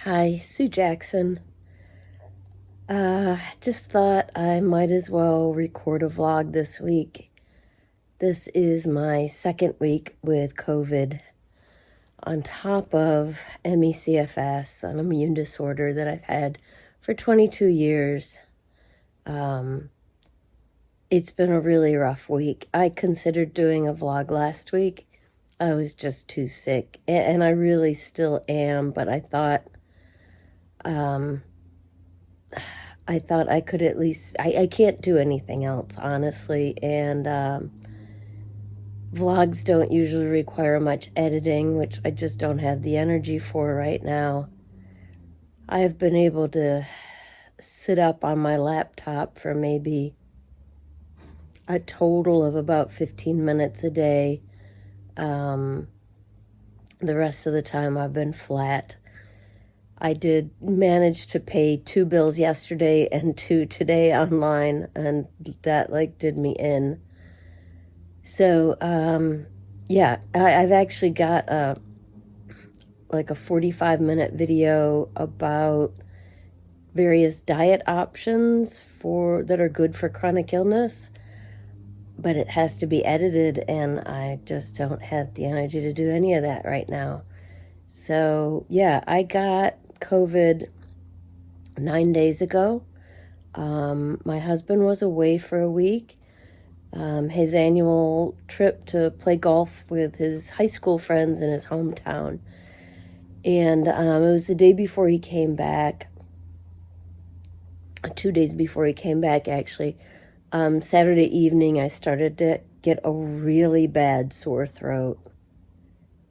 Hi, Sue Jackson. Just thought I might as well record a vlog this week. This is my second week with COVID, on top of ME/CFS, an immune disorder that I've had for 22 years. It's been a really rough week. I considered doing a vlog last week. I was just too sick, and I really still am, but I thought I could at least, I can't do anything else, honestly, and vlogs don't usually require much editing, which I just don't have the energy for right now. I've been able to sit up on my laptop for maybe a total of about 15 minutes a day. The rest of the time I've been flat. I did manage to pay 2 bills yesterday and 2 today online, and that did me in. So, yeah, I've actually got a 45-minute video about various diet options that are good for chronic illness, but it has to be edited, and I just don't have the energy to do any of that right now. So, yeah, I got COVID 9 days ago. My husband was away for a week. His annual trip to play golf with his high school friends in his hometown. And it was the day before he came back, 2 days before he came back, actually. Saturday evening, I started to get a really bad sore throat.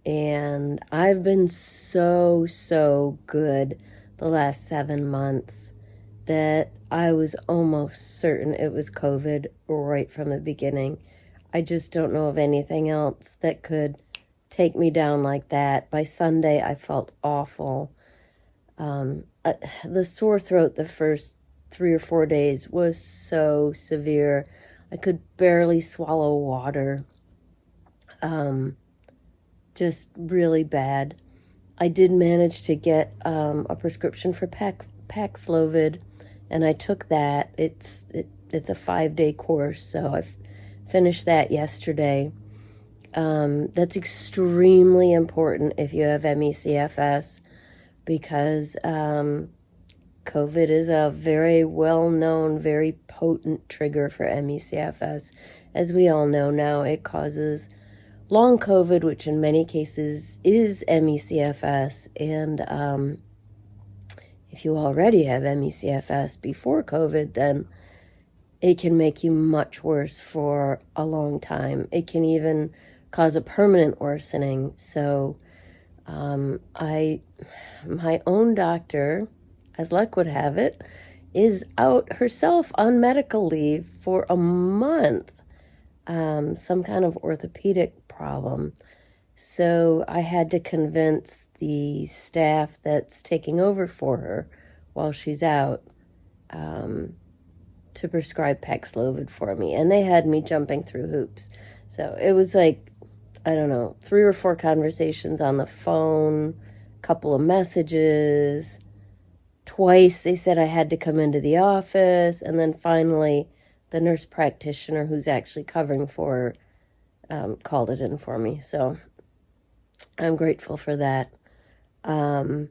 And I've been so good the last 7 months that I was almost certain it was COVID right from the beginning. I just don't know of anything else that could take me down like that. By Sunday, I felt awful. The sore throat the first 3 or 4 days was so severe. I could barely swallow water. Just really bad. I did manage to get a prescription for Paxlovid, and I took that. It's a 5-day course, so I finished that yesterday. That's extremely important if you have ME/CFS, because COVID is a very well-known, very potent trigger for ME/CFS. As we all know now, it causes long COVID, which in many cases is ME/CFS, and if you already have ME/CFS before COVID, then it can make you much worse for a long time. It can even cause a permanent worsening. So my own doctor, as luck would have it, is out herself on medical leave for a month. Some kind of orthopedic problem. So I had to convince the staff that's taking over for her while she's out to prescribe Paxlovid for me. And they had me jumping through hoops. So it was I don't know, 3 or 4 conversations on the phone, a couple of messages. Twice they said I had to come into the office, and then finally the nurse practitioner who's actually covering for her called it in for me. So I'm grateful for that. I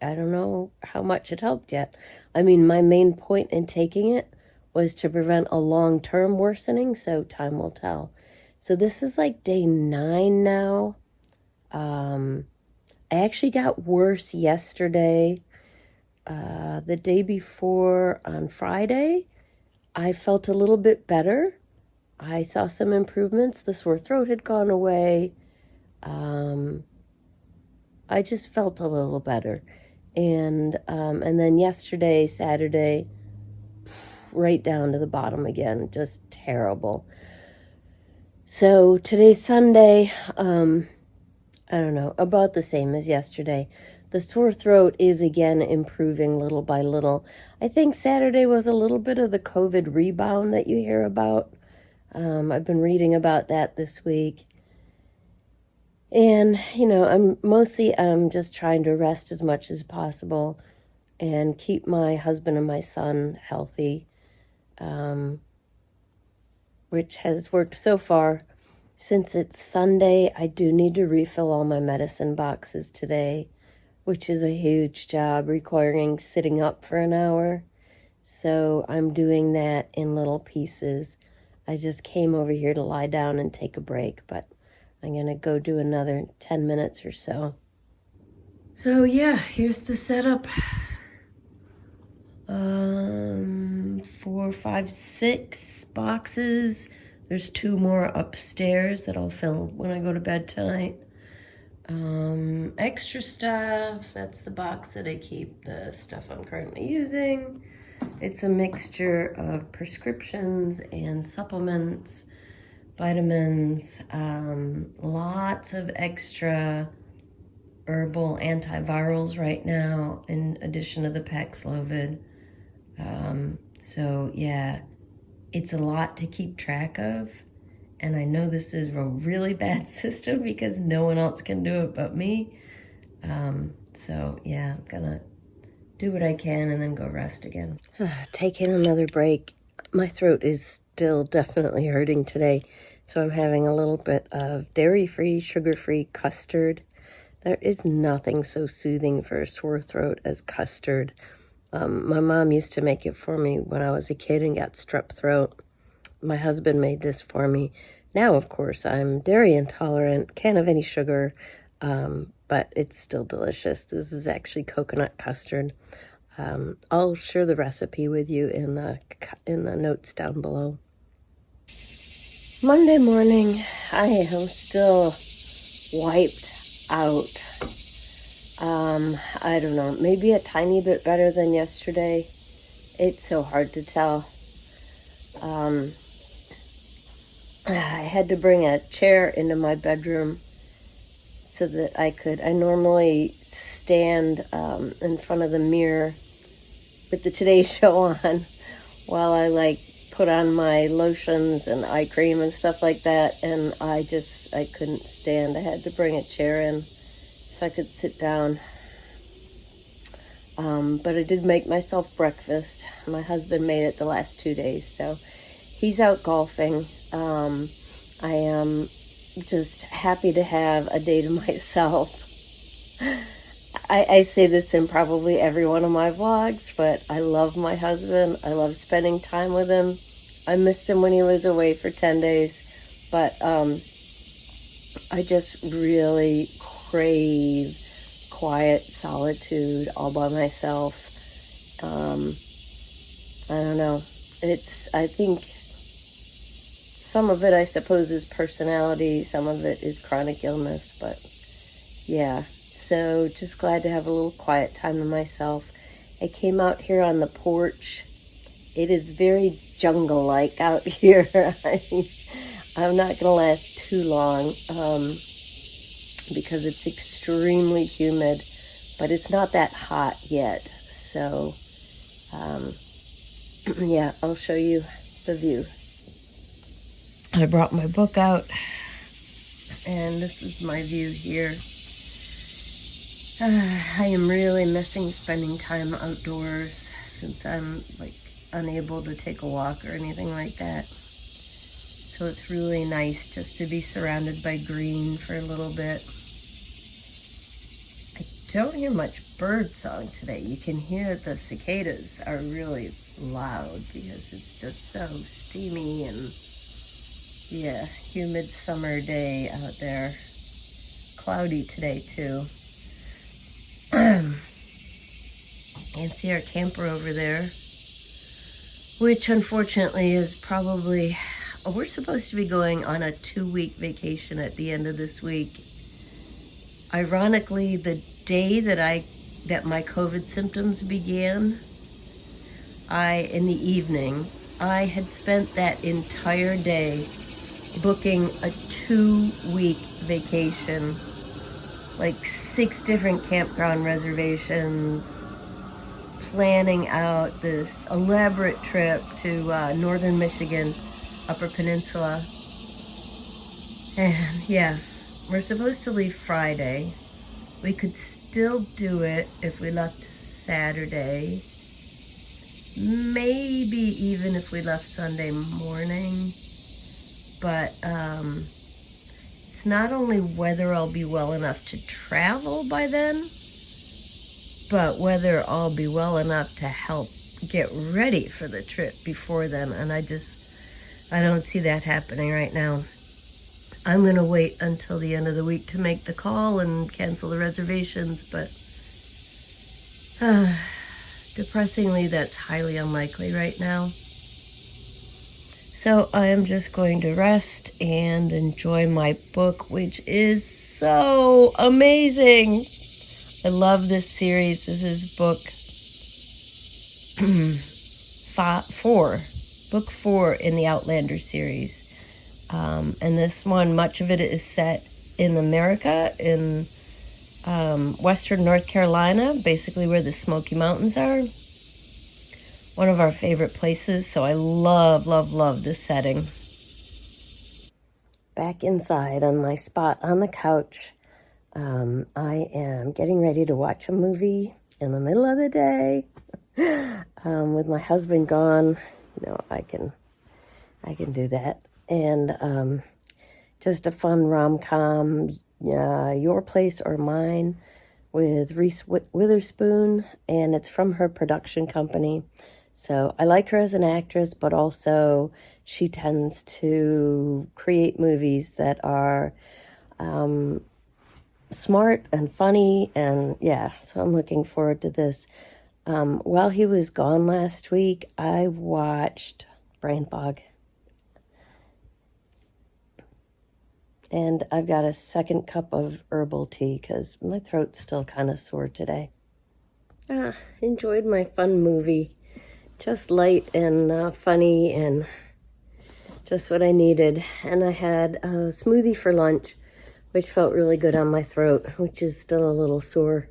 don't know how much it helped yet. I mean, my main point in taking it was to prevent a long-term worsening, so time will tell. So this is day 9 now. I actually got worse yesterday. The day before, on Friday, I felt a little bit better. I saw some improvements. The sore throat had gone away. I just felt a little better. And then yesterday, Saturday, right down to the bottom again. Just terrible. So today's Sunday. I don't know, about the same as yesterday. The sore throat is again improving little by little. I think Saturday was a little bit of the COVID rebound that you hear about. I've been reading about that this week. And, I'm just trying to rest as much as possible and keep my husband and my son healthy, which has worked so far. Since it's Sunday, I do need to refill all my medicine boxes today, which is a huge job requiring sitting up for an hour. So I'm doing that in little pieces. I just came over here to lie down and take a break, but I'm going to go do another 10 minutes or so. So yeah, here's the setup. 4, 5, 6 boxes. There's 2 more upstairs that I'll fill when I go to bed tonight. Extra stuff, that's the box that I keep the stuff I'm currently using. It's a mixture of prescriptions and supplements, vitamins, lots of extra herbal antivirals right now, in addition to the Paxlovid. So yeah, it's a lot to keep track of. And I know this is a really bad system because no one else can do it but me. So yeah, I'm gonna do what I can and then go rest again. Taking another break. My throat is still definitely hurting today. So I'm having a little bit of dairy-free, sugar-free custard. There is nothing so soothing for a sore throat as custard. My mom used to make it for me when I was a kid and got strep throat. My husband made this for me. Now, of course, I'm dairy intolerant, can't have any sugar, but it's still delicious. This is actually coconut custard. I'll share the recipe with you in the notes down below. Monday morning, I am still wiped out. I don't know, maybe a tiny bit better than yesterday. It's so hard to tell. I had to bring a chair into my bedroom so that I normally stand in front of the mirror with the Today Show on while I put on my lotions and eye cream and stuff like that, and I couldn't stand. I had to bring a chair in so I could sit down. But I did make myself breakfast. My husband made it the last 2 days, so he's out golfing. I am just happy to have a day to myself. I say this in probably every one of my vlogs, but I love my husband. I love spending time with him. I missed him when he was away for 10 days, but I just really crave quiet solitude all by myself. I don't know. I think some of it, I suppose, is personality. Some of it is chronic illness, but yeah. So just glad to have a little quiet time to myself. I came out here on the porch. It is very jungle-like out here. I'm not going to last too long because it's extremely humid, but it's not that hot yet. So, yeah, I'll show you the view. I brought my book out, and this is my view here. I am really missing spending time outdoors since I'm unable to take a walk or anything like that. So it's really nice just to be surrounded by green for a little bit. I don't hear much bird song today. You can hear the cicadas are really loud because it's just so steamy and yeah, humid summer day out there. Cloudy today too. You can see our camper over there, which unfortunately is probably, we're supposed to be going on a 2-week vacation at the end of this week. Ironically, the day that my COVID symptoms began, in the evening, I had spent that entire day booking a 2-week vacation, 6 different campground reservations, planning out this elaborate trip to northern Michigan, Upper Peninsula. And yeah, we're supposed to leave Friday. We could still do it if we left Saturday. Maybe even if we left Sunday morning. But it's not only whether I'll be well enough to travel by then, but whether I'll be well enough to help get ready for the trip before then. And I don't see that happening right now. I'm going to wait until the end of the week to make the call and cancel the reservations, but depressingly, that's highly unlikely right now. So I am just going to rest and enjoy my book, which is so amazing. I love this series. This is book 4 in the Outlander series. And this one, much of it is set in America, in western North Carolina, basically where the Smoky Mountains are. One of our favorite places, so I love, love, love this setting. Back inside on my spot on the couch, I am getting ready to watch a movie in the middle of the day. With my husband gone, I can do that. And just a fun rom-com, Your Place or Mine, with Reese Witherspoon, and it's from her production company. So I like her as an actress, but also she tends to create movies that are smart and funny, and so I'm looking forward to this. While he was gone last week, I watched Brain Fog. And I've got a second cup of herbal tea because my throat's still kind of sore today. Enjoyed my fun movie. Just light and funny and just what I needed. And I had a smoothie for lunch, which felt really good on my throat, which is still a little sore.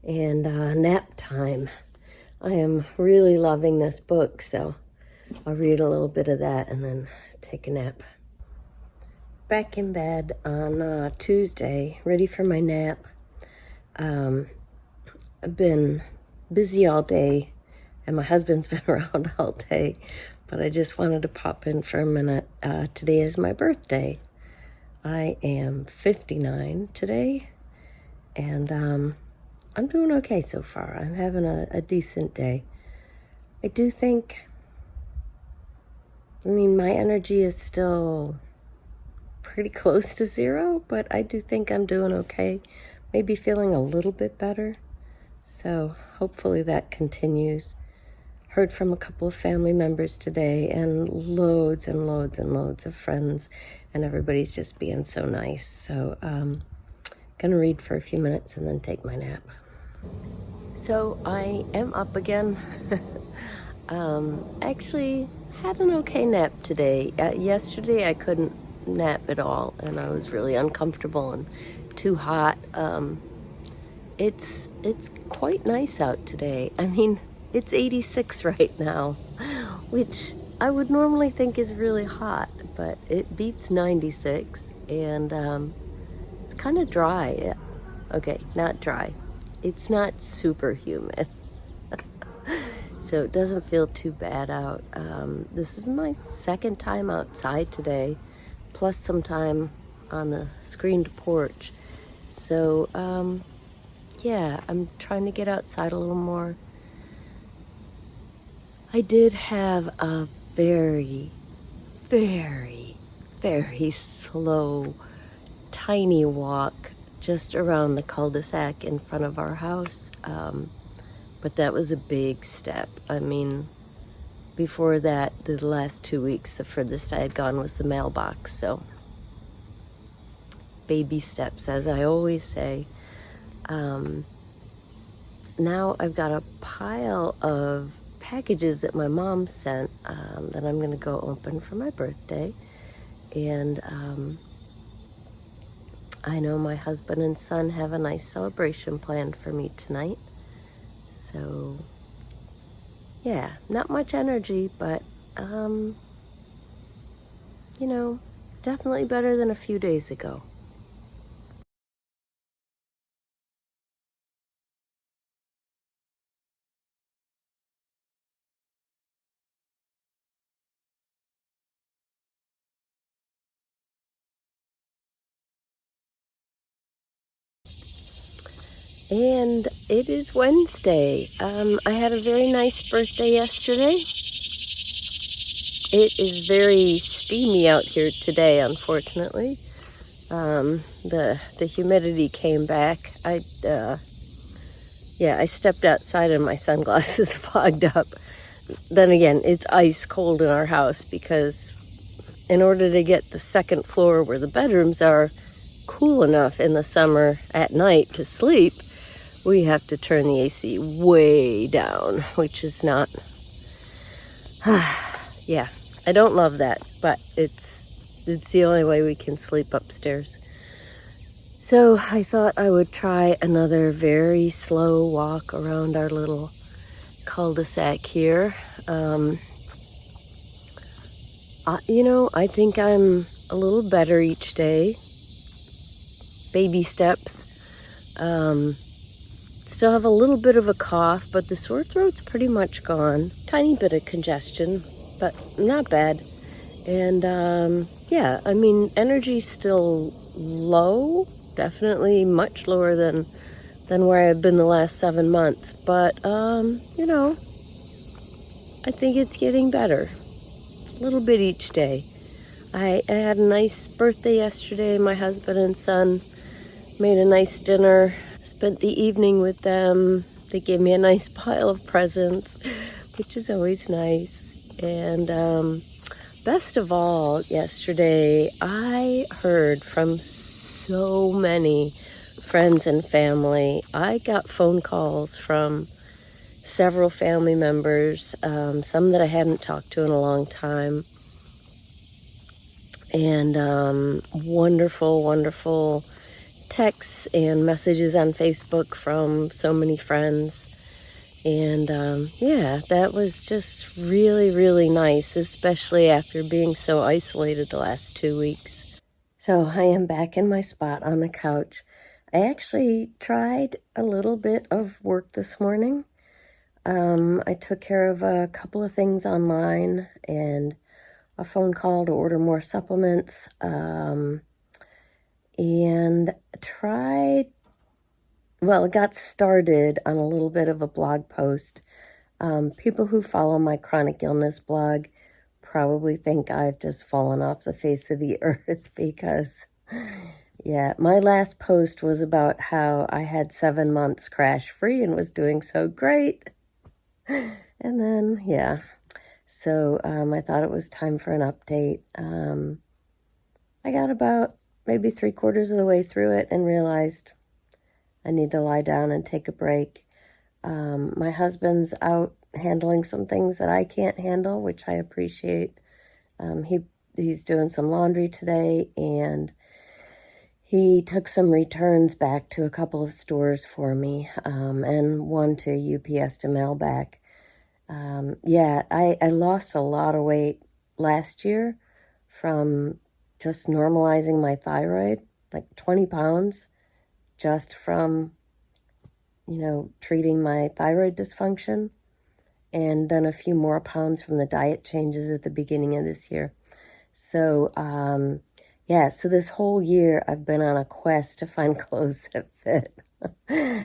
And nap time. I am really loving this book, so I'll read a little bit of that and then take a nap. Back in bed on Tuesday, ready for my nap. I've been busy all day, and my husband's been around all day, but I just wanted to pop in for a minute. Today is my birthday. I am 59 today, and I'm doing okay so far. I'm having a decent day. I do think, my energy is still pretty close to zero, but I do think I'm doing okay. Maybe feeling a little bit better. So hopefully that continues. Heard from a couple of family members today, and loads and loads and loads of friends, and everybody's just being so nice. So gonna read for a few minutes and then take my nap. So I am up again. Actually had an okay nap today. Yesterday I couldn't nap at all, and I was really uncomfortable and too hot. It's quite nice out today. It's 86 right now, which I would normally think is really hot, but it beats 96, and it's kind of dry. Okay, not dry. It's not super humid. So it doesn't feel too bad out. This is my second time outside today, plus some time on the screened porch. So, I'm trying to get outside a little more. I did have a very, very, very slow, tiny walk just around the cul-de-sac in front of our house. But that was a big step. Before that, the last 2 weeks, the furthest I had gone was the mailbox. So, baby steps, as I always say. Now I've got a pile of packages that my mom sent that I'm going to go open for my birthday. And I know my husband and son have a nice celebration planned for me tonight. So, not much energy, but, definitely better than a few days ago. And it is Wednesday. I had a very nice birthday yesterday. It is very steamy out here today, unfortunately. The humidity came back. I stepped outside and my sunglasses fogged up. Then again, it's ice cold in our house because in order to get the second floor where the bedrooms are cool enough in the summer at night to sleep, we have to turn the AC way down, which is not, yeah, I don't love that, but it's the only way we can sleep upstairs. So I thought I would try another very slow walk around our little cul-de-sac here. I think I'm a little better each day. Baby steps. Still have a little bit of a cough, but the sore throat's pretty much gone. Tiny bit of congestion, but not bad. And energy's still low, definitely much lower than where I've been the last 7 months. But, I think it's getting better. A little bit each day. I had a nice birthday yesterday. My husband and son made a nice dinner. Spent the evening with them. They gave me a nice pile of presents, which is always nice. And best of all, yesterday I heard from so many friends and family. I got phone calls from several family members, some that I hadn't talked to in a long time. And wonderful, wonderful texts and messages on Facebook from so many friends. And that was just really, really nice, especially after being so isolated the last 2 weeks. So I am back in my spot on the couch. I actually tried a little bit of work this morning. I took care of a couple of things online and a phone call to order more supplements. And got started on a little bit of a blog post. People who follow my chronic illness blog probably think I've just fallen off the face of the earth because, my last post was about how I had 7 months crash-free and was doing so great. And then, so I thought it was time for an update. I got about maybe 3/4 of the way through it and realized I need to lie down and take a break. My husband's out handling some things that I can't handle, which I appreciate. He's doing some laundry today, and he took some returns back to a couple of stores for me, and one to UPS to mail back. I lost a lot of weight last year from just normalizing my thyroid, like 20 pounds, just from, treating my thyroid dysfunction, and then a few more pounds from the diet changes at the beginning of this year. So, so this whole year I've been on a quest to find clothes that fit.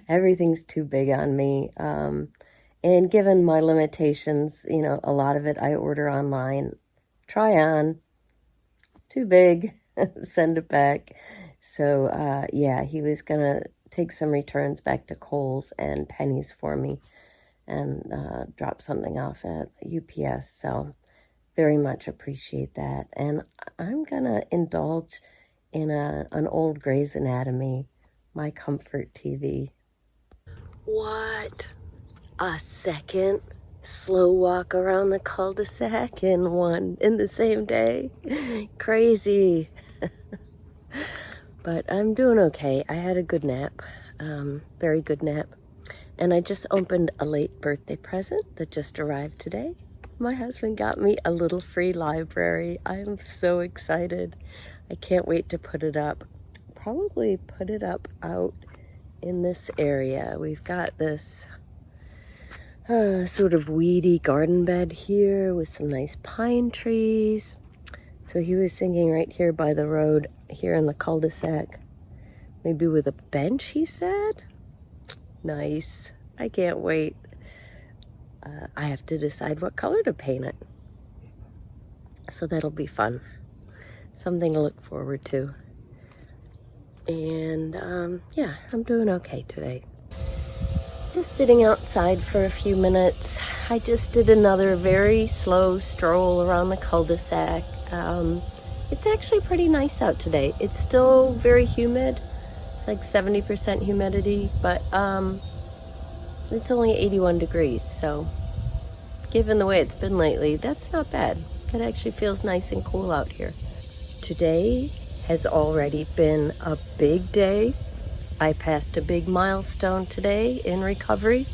Everything's too big on me. And given my limitations, a lot of it I order online. Try on. Too big. Send it back. So, he was going to take some returns back to Kohl's and Penny's for me and drop something off at UPS. So, very much appreciate that. And I'm going to indulge in an old Grey's Anatomy, my comfort TV. What? A second slow walk around the cul-de-sac in the same day. Crazy. But I'm doing okay. I had a good nap, very good nap. And I just opened a late birthday present that just arrived today. My husband got me a little free library. I'm so excited. I can't wait to put it up. Probably put it up out in this area. We've got this sort of weedy garden bed here with some nice pine trees. So he was thinking right here by the road, here in the cul-de-sac, maybe with a bench, he said. Nice. I can't wait. I have to decide what color to paint it. So that'll be fun. Something to look forward to. And yeah, I'm doing okay today. Just sitting outside for a few minutes. I just did another very slow stroll around the cul-de-sac. It's actually pretty nice out today. It's still very humid. It's like 70% humidity, but it's only 81 degrees, so given the way it's been lately, that's not bad. It actually feels nice and cool out here. Today has already been a big day. I passed a big milestone today in recovery.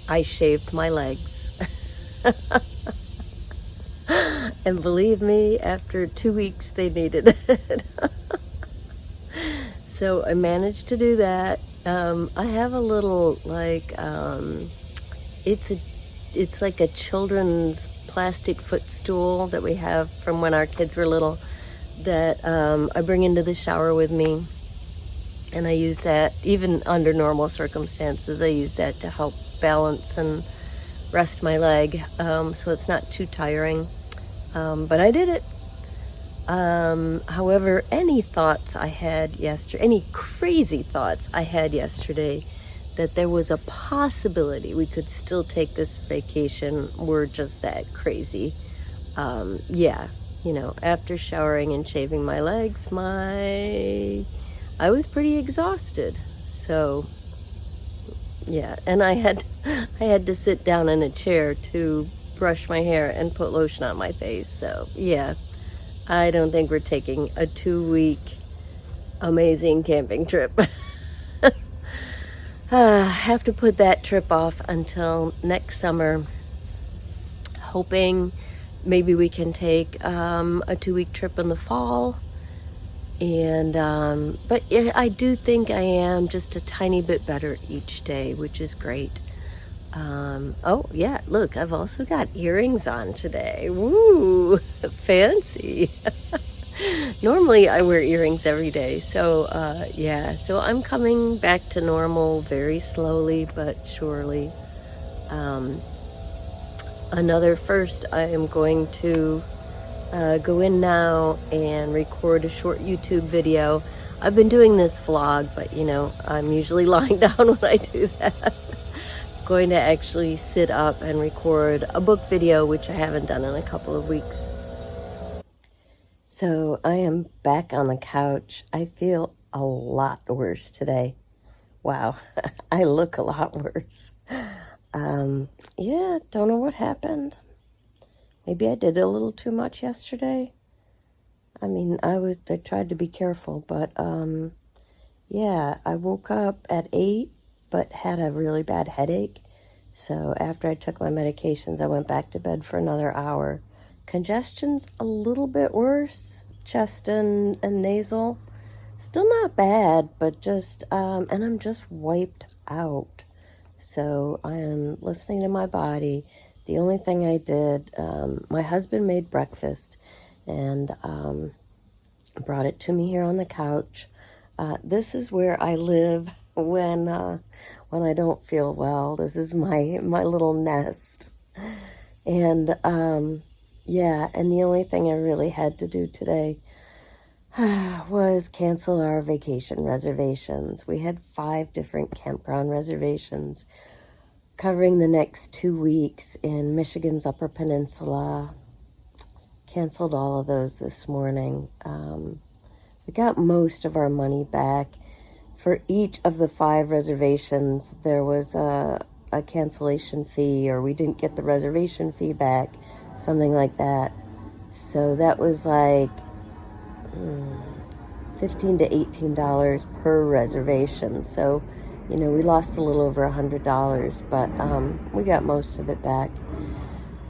I shaved my legs. And believe me, after 2 weeks, they needed it. So I managed to do that. I have a little, like, it's like a children's plastic footstool that we have from when our kids were little that I bring into the shower with me. And I use that, even under normal circumstances, I use that to help balance and rest my leg, so it's not too tiring. But I did it. However, any crazy thoughts I had yesterday that there was a possibility we could still take this vacation were just that crazy. Yeah, after showering and shaving my legs, I was pretty exhausted. So yeah, and I had to sit down in a chair to brush my hair and put lotion on my face. So yeah, I don't think we're taking a 2-week amazing camping trip. Have to put that trip off until next summer, hoping maybe we can take a 2-week trip in the fall. And but yeah, I do think I am just a tiny bit better each day, which is great. Oh yeah, look, I've also got earrings on today. Woo, fancy. Normally I wear earrings every day, so yeah, so I'm coming back to normal very slowly but surely. Another first, I am going to go in now and record a short YouTube video. I've been doing this vlog, but I'm usually lying down when I do that. Going to actually sit up and record a book video, which I haven't done in a couple of weeks. So I am back on the couch. I feel a lot worse today. Wow, I look a lot worse. Yeah, don't know what happened. Maybe I did a little too much yesterday. I mean, I tried to be careful, but yeah, I woke up at 8, but had a really bad headache. So after I took my medications, I went back to bed for another hour. Congestion's a little bit worse, chest and nasal. Still not bad, but just, and I'm just wiped out. So I am listening to my body. The only thing I did, my husband made breakfast and brought it to me here on the couch. This is where I live when I don't feel well. This is my little nest. And yeah, and the only thing I really had to do today was cancel our vacation reservations. We had 5 different campground reservations covering the next 2 weeks in Michigan's Upper Peninsula. Canceled all of those this morning. We got most of our money back. For each of the 5 reservations, there was a cancellation fee, or we didn't get the reservation fee back, something like that. So that was like $15 to $18 per reservation. So, we lost a little over $100, but we got most of it back.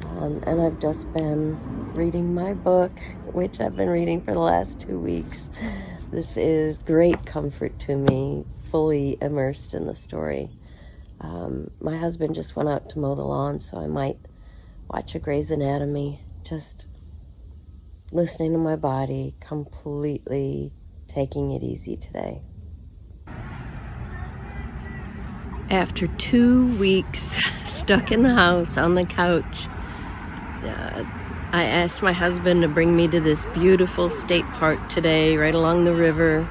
And I've just been reading my book, which I've been reading for the last 2 weeks. This is great comfort to me, fully immersed in the story. My husband just went out to mow the lawn, so I might watch a Grey's Anatomy, just listening to my body, completely taking it easy today. After 2 weeks stuck in the house on the couch, I asked my husband to bring me to this beautiful state park today, right along the river,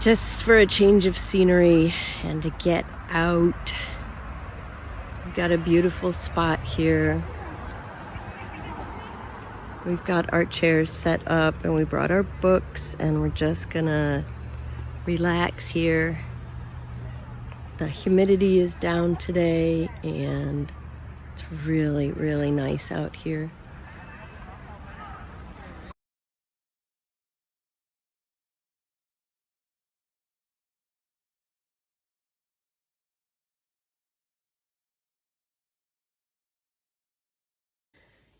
just for a change of scenery and to get out. We've got a beautiful spot here. We've got our chairs set up and we brought our books and we're just gonna relax here. The humidity is down today and it's really, really nice out here.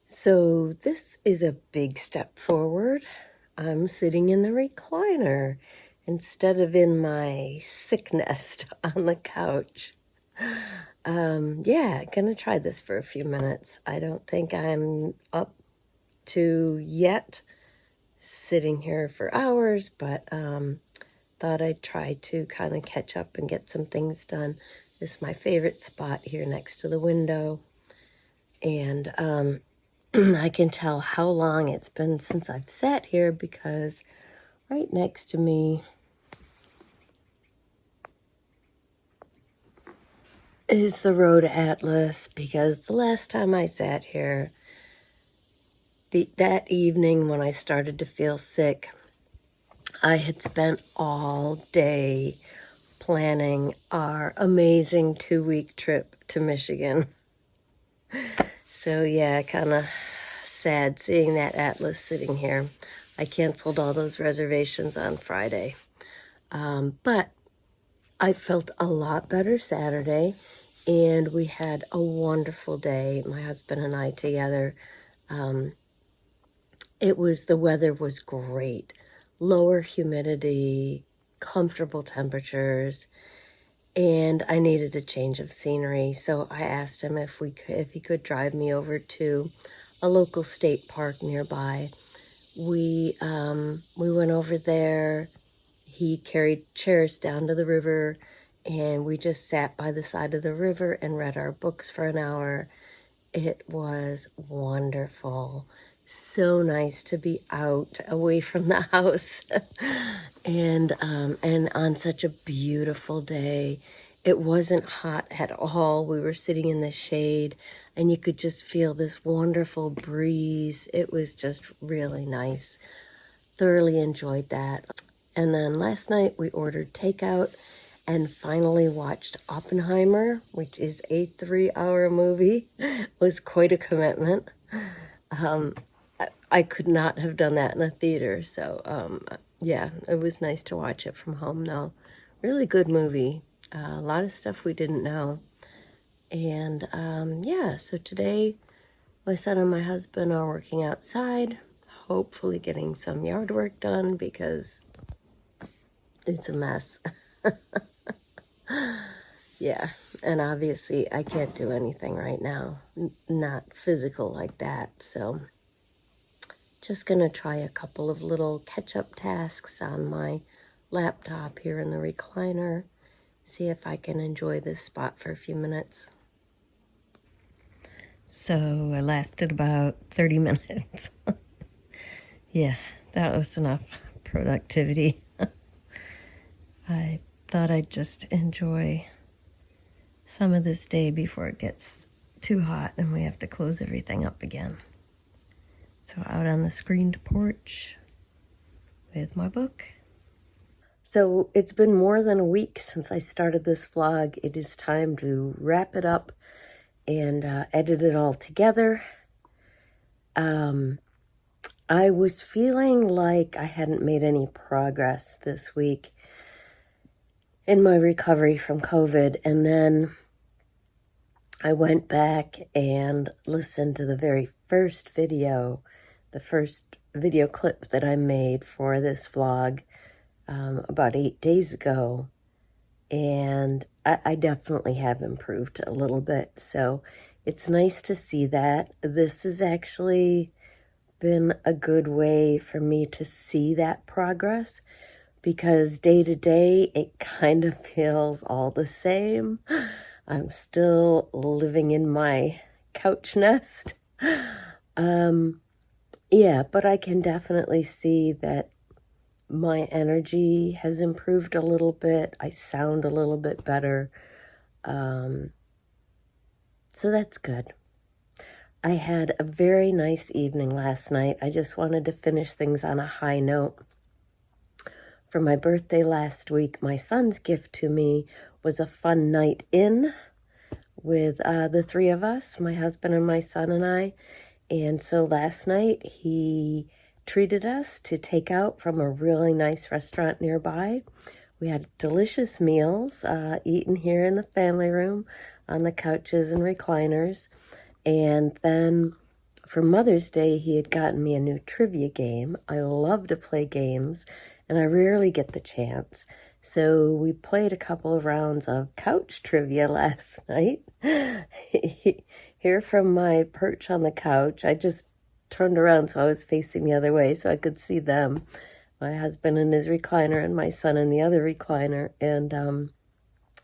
So this is a big step forward. I'm sitting in the recliner instead of in my sick nest on the couch. Yeah, gonna try this for a few minutes. I don't think I'm up to yet sitting here for hours, but thought I'd try to kind of catch up and get some things done. This is my favorite spot here next to the window. And I can tell how long it's been since I've sat here because right next to me is the road atlas, because the last time I sat here, that evening when I started to feel sick, I had spent all day planning our amazing 2-week trip to Michigan. So yeah, kind of sad seeing that atlas sitting here. I canceled all those reservations on Friday. But I felt a lot better Saturday, and we had a wonderful day, my husband and I together. The weather was great. Lower humidity, comfortable temperatures, and I needed a change of scenery. So I asked him if he could drive me over to a local state park nearby. We went over there. He carried chairs down to the river, and we just sat by the side of the river and read our books for an hour. It was wonderful. So nice to be out, away from the house, and on such a beautiful day. It wasn't hot at all. We were sitting in the shade, and you could just feel this wonderful breeze. It was just really nice. Thoroughly enjoyed that. And then last night we ordered takeout and finally watched Oppenheimer, which is a 3-hour movie. It was quite a commitment. I could not have done that in a theater. So yeah, it was nice to watch it from home though. Really good movie. A lot of stuff we didn't know. And yeah, so today my son and my husband are working outside, hopefully getting some yard work done because it's a mess. Yeah, and obviously I can't do anything right now, not physical like that. So just gonna try a couple of little catch-up tasks on my laptop here in the recliner, see if I can enjoy this spot for a few minutes. So I lasted about 30 minutes. Yeah, that was enough productivity. I thought I'd just enjoy some of this day before it gets too hot and we have to close everything up again. So out on the screened porch with my book. So it's been more than a week since I started this vlog. It is time to wrap it up and edit it all together. I was feeling like I hadn't made any progress this week in my recovery from COVID, and then I went back and listened to the very first video, the first video clip that I made for this vlog about 8 days ago, and I definitely have improved a little bit. So it's nice to see that. This has actually been a good way for me to see that progress, because day to day it kind of feels all the same. I'm still living in my couch nest. Yeah, but I can definitely see that my energy has improved a little bit. I sound a little bit better. So that's good. I had a very nice evening last night. I just wanted to finish things on a high note. For my birthday last week, my son's gift to me was a fun night in with the three of us, my husband and my son and I. And so last night he treated us to take out from a really nice restaurant nearby. We had delicious meals eaten here in the family room on the couches and recliners. And then for Mother's Day, he had gotten me a new trivia game. I love to play games, and I rarely get the chance. So we played a couple of rounds of couch trivia last night. Here from my perch on the couch, I just turned around so I was facing the other way so I could see them. My husband in his recliner and my son in the other recliner. And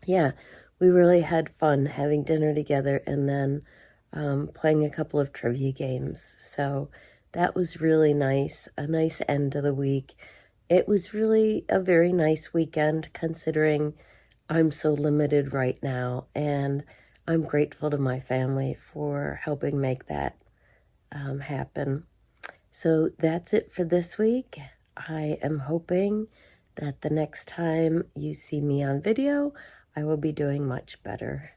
yeah, we really had fun having dinner together and then playing a couple of trivia games. So that was really nice, a nice end of the week. It was really a very nice weekend considering I'm so limited right now, and I'm grateful to my family for helping make that happen. So that's it for this week. I am hoping that the next time you see me on video, I will be doing much better.